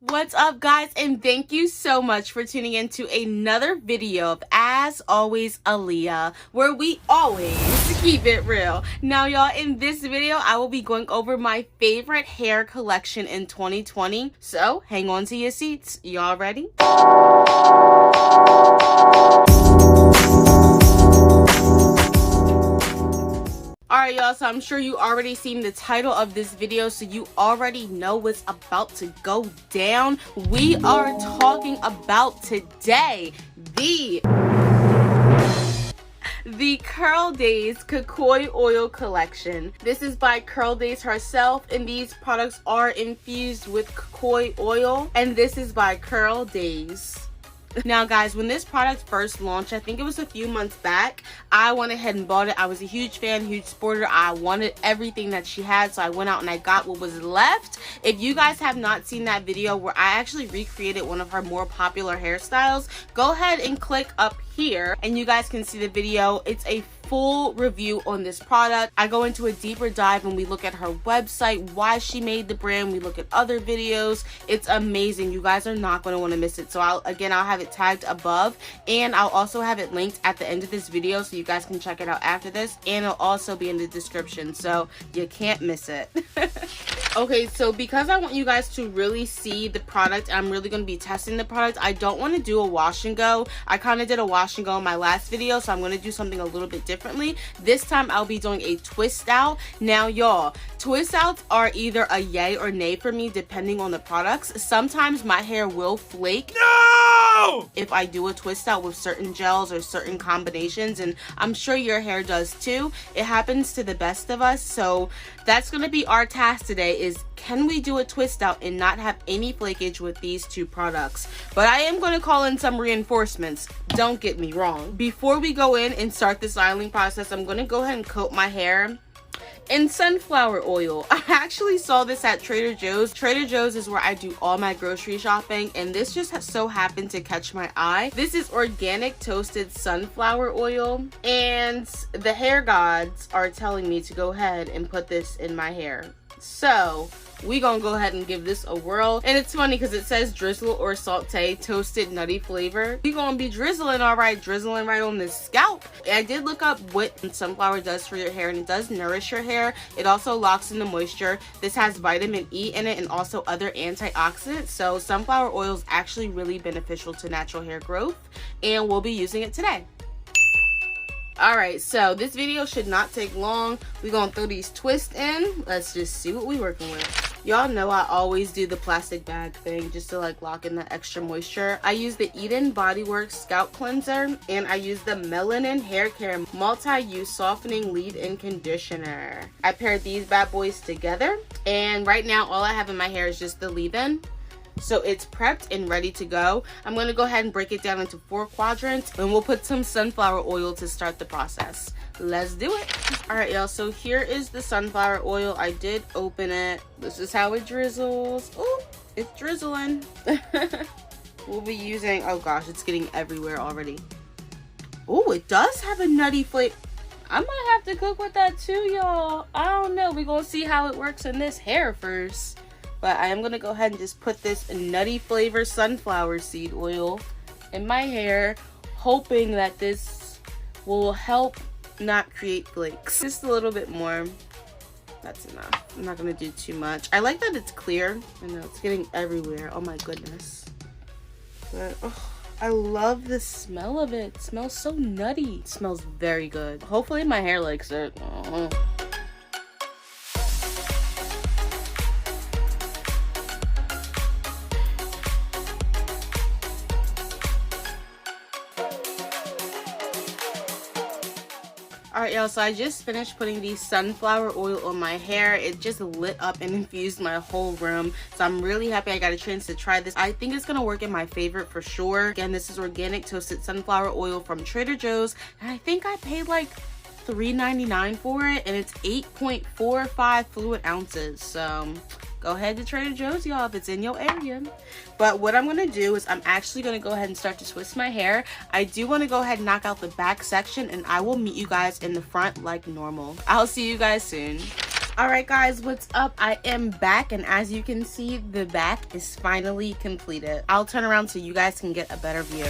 What's up, guys, and thank you so much for tuning in to another video of As Always Aleia, where we always keep it real. Now, y'all, in this video, I will be going over my favorite hair collection in 2020, so hang on to your seats. Y'all ready? Alright, y'all, so I'm sure you already seen the title of this video, so you already know what's about to go down. We are talking about today the CURLDAZE Cocoa Oil Collection. This is by CURLDAZE herself, and these products are infused with cocoa oil, and this is by CURLDAZE. Now, guys, when this product first launched, I think it was a few months back, I went ahead and bought it. I was a huge fan, huge supporter. I wanted everything that she had, so I went out and I got what was left. If you guys have not seen that video where I actually recreated one of her more popular hairstyles, go ahead and click up here and you guys can see the video. It's a full review on this product. I go into a deeper dive and we look at her website, why she made the brand, we look at other videos. It's amazing. You guys are not going to want to miss it. So I'll have it tagged above, and I'll also have it linked at the end of this video so you guys can check it out after this, and it'll also be in the description so you can't miss it. Okay, so because I want you guys to really see the product, I'm really going to be testing the product. I don't want to do a wash and go. I kind of did a wash and go in my last video, so I'm going to do something a little bit differently. This time I'll be doing a twist out. Now, y'all, twist outs are either a yay or nay for me depending on the products. Sometimes my hair will flake. No! If I do a twist out with certain gels or certain combinations, and I'm sure your hair does too. It happens to the best of us, so that's going to be our task today, is can we do a twist out and not have any flakage with these two products? But I am going to call in some reinforcements, don't get me wrong. Before we go in and start the styling process, I'm going to go ahead and coat my hair in sunflower oil. I actually saw this at Trader Joe's. Trader Joe's is where I do all my grocery shopping, and this just so happened to catch my eye. This is organic toasted sunflower oil, and the hair gods are telling me to go ahead and put this in my hair. So we gonna go ahead and give this a whirl. And it's funny because it says drizzle or saute toasted nutty flavor. We gonna be drizzling, all right, drizzling right on this scalp. I did look up what sunflower does for your hair, and it does nourish your hair. It also locks in the moisture. This has vitamin E in it and also other antioxidants. So sunflower oil is actually really beneficial to natural hair growth, and we'll be using it today. Alright, so this video should not take long. We're gonna throw these twists in. Let's just see what we're working with. Y'all know I always do the plastic bag thing just to like lock in the extra moisture. I use the Eden Bodyworks Scalp Cleanser, and I use the Melanin Hair Care Multi-Use Softening Leave-In Conditioner. I paired these bad boys together, and right now all I have in my hair is just the leave-in. So it's prepped and ready to go. I'm going to go ahead and break it down into 4 quadrants, and we'll put some sunflower oil to start the process. Let's do it. Alright, y'all, so here is the sunflower oil. I did open it. This is how it drizzles. Oh, it's drizzling. We'll be using, oh gosh, it's getting everywhere already. Oh, it does have a nutty flavor. I might have to cook with that too, y'all. I don't know. We're going to see how it works in this hair first. But I am going to go ahead and just put this nutty flavor sunflower seed oil in my hair, hoping that this will help not create flakes. Just a little bit more. That's enough. I'm not going to do too much. I like that it's clear. I know it's getting everywhere. Oh my goodness. But oh, I love the smell of it. It smells so nutty. It smells very good. Hopefully my hair likes it. Oh. Alright, y'all, so I just finished putting the sunflower oil on my hair. It just lit up and infused my whole room. So I'm really happy I got a chance to try this. I think it's going to work in my favorite for sure. Again, this is organic toasted sunflower oil from Trader Joe's. And I think I paid like $3.99 for it. And it's 8.45 fluid ounces. So go ahead to Trader Joe's, y'all, if it's in your area. But what I'm going to do is I'm actually going to go ahead and start to twist my hair. I do want to go ahead and knock out the back section, and I will meet you guys in the front like normal. I'll see you guys soon. Alright guys, what's up? I am back, and as you can see, the back is finally completed. I'll turn around so you guys can get a better view.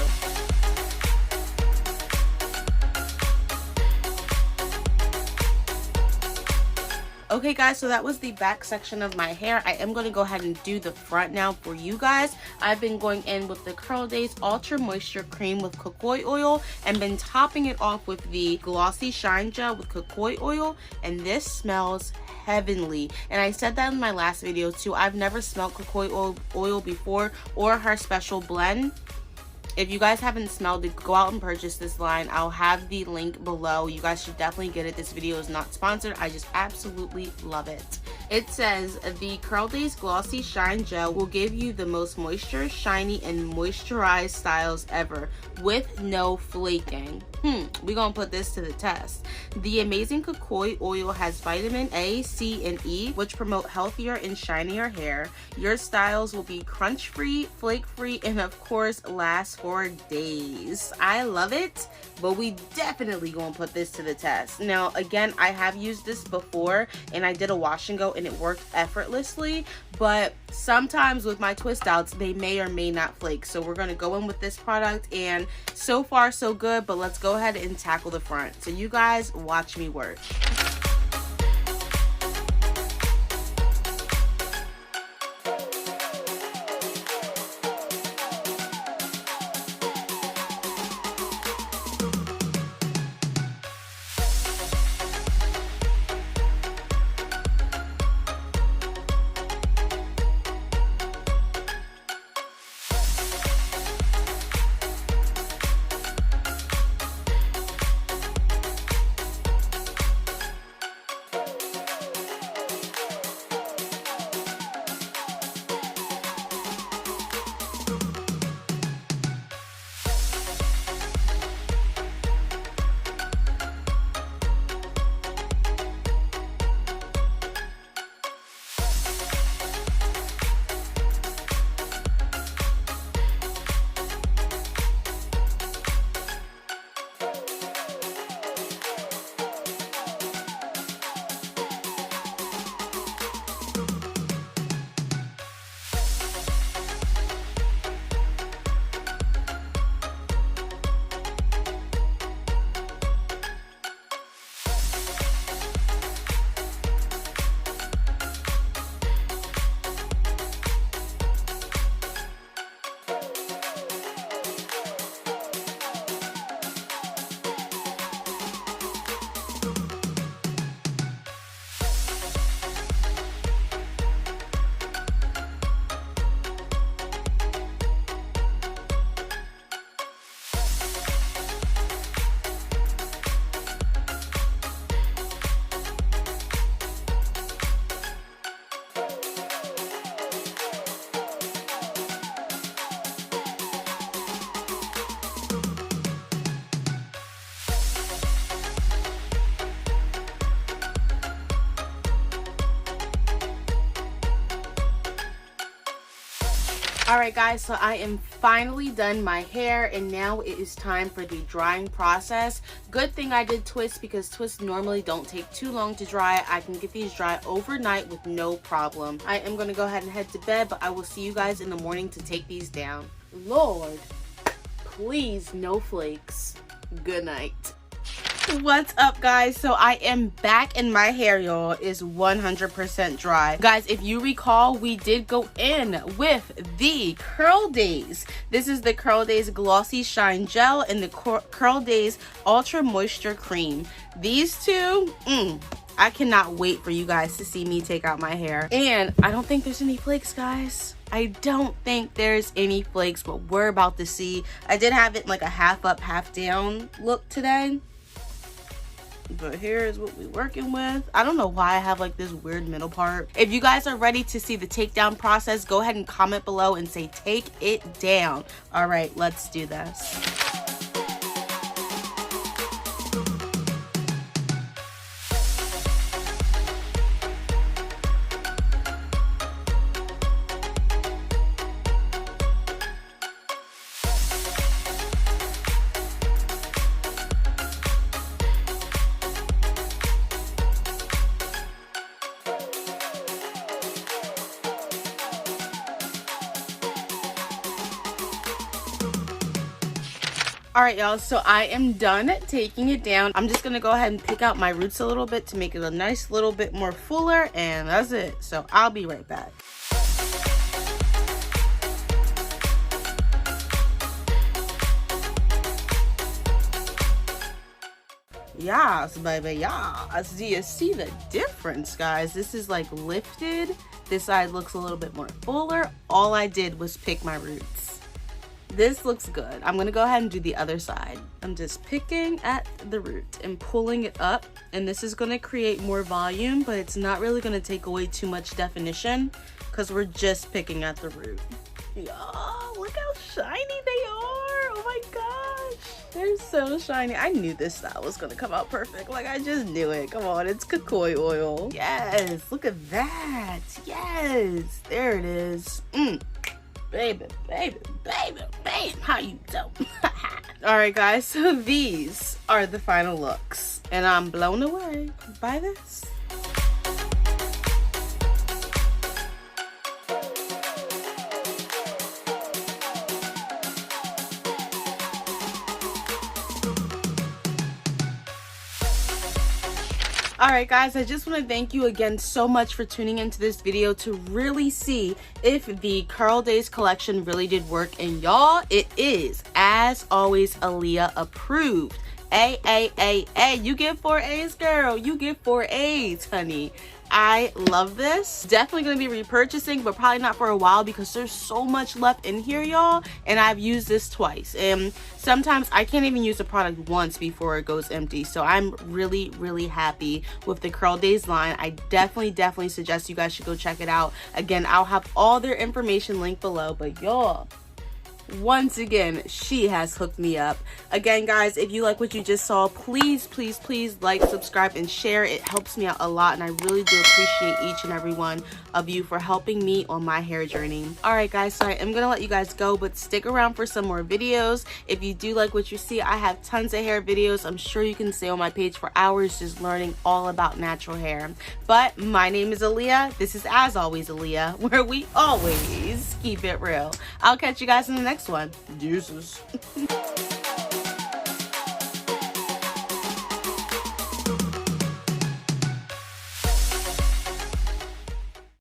Okay guys, so that was the back section of my hair. I am going to go ahead and do the front now for you guys. I've been going in with the CURLDAZE Ultra Moisture Cream with cocoa oil and been topping it off with the Glossy Shine Gel with cocoa oil, and this smells heavenly. And I said that in my last video too. I've never smelled cocoa oil before or her special blend. If you guys haven't smelled it, go out and purchase this line. I'll have the link below. You guys should definitely get it. This video is not sponsored. I just absolutely love it. It says the CURLDAZE Glossy Shine Gel will give you the most moisture, shiny, and moisturized styles ever with no flaking. We're gonna put this to the test. The amazing cocoa oil has vitamin A, C, and E, which promote healthier and shinier hair. Your styles will be crunch-free, flake-free, and of course, last for days. I love it, but we definitely gonna put this to the test. Now, again, I have used this before, and I did a wash and go, and it worked effortlessly, but sometimes with my twist outs, they may or may not flake. So we're gonna go in with this product, and so far so good, but let's go ahead and tackle the front. So you guys watch me work. Alright guys, so I am finally done my hair, and now it is time for the drying process. Good thing I did twists, because twists normally don't take too long to dry. I can get these dry overnight with no problem. I am going to go ahead and head to bed, but I will see you guys in the morning to take these down. Lord, please no flakes. Good night. What's up guys? So I am back, and my hair, y'all, is 100% dry. Guys, if you recall, we did go in with the CURLDAZE. This is the CURLDAZE Glossy Shine Gel and the CURLDAZE Ultra Moisture Cream. These two, I cannot wait for you guys to see me take out my hair. And I don't think there's any flakes, guys. I don't think there's any flakes, but we're about to see. I did have it like a half up, half down look today. But here's what we're working with. I don't know why I have like this weird middle part. If you guys are ready to see the takedown process, go ahead and comment below and say take it down. All right, let's do this. All right, y'all, so I am done taking it down. I'm just gonna go ahead and pick out my roots a little bit to make it a nice little bit more fuller, and that's it. So I'll be right back. Yes, baby, yes. Do you see the difference, guys? This is like lifted. This side looks a little bit more fuller. All I did was pick my roots. This looks good. I'm gonna go ahead and do the other side. I'm just picking at the root and pulling it up, and this is gonna create more volume, but it's not really gonna take away too much definition because we're just picking at the root. Yeah, look how shiny they are. Oh my gosh, they're so shiny. I knew this style was gonna come out perfect. Like, I just knew it. Come on, it's cocoa oil. Yes, look at that. Yes, there it is. Baby, baby, baby, bam, how you doing? All right, guys, so these are the final looks, and I'm blown away by this. Alright guys, I just want to thank you again so much for tuning into this video to really see if the CURLDAZE collection really did work. And y'all, it is, as always, Aleia approved. A. You get 4 A's, girl. You get 4 A's, honey. I love this. Definitely going to be repurchasing, but probably not for a while because there's so much left in here, y'all. And I've used this twice. And sometimes I can't even use the product once before it goes empty. So I'm really, really happy with the CURLDAZE line. I definitely suggest you guys should go check it out. Again, I'll have all their information linked below. But y'all, once again, she has hooked me up. Again, guys, if you like what you just saw, please like, subscribe, and share. It helps me out a lot, and I really do appreciate each and every one of you for helping me on my hair journey. All right, guys, so I am gonna let you guys go, but stick around for some more videos. If you do like what you see, I have tons of hair videos. I'm sure you can stay on my page for hours just learning all about natural hair. But my name is Aleia. This is As Always Aleia, where we always keep it real. I'll catch you guys in the next one. Deuces.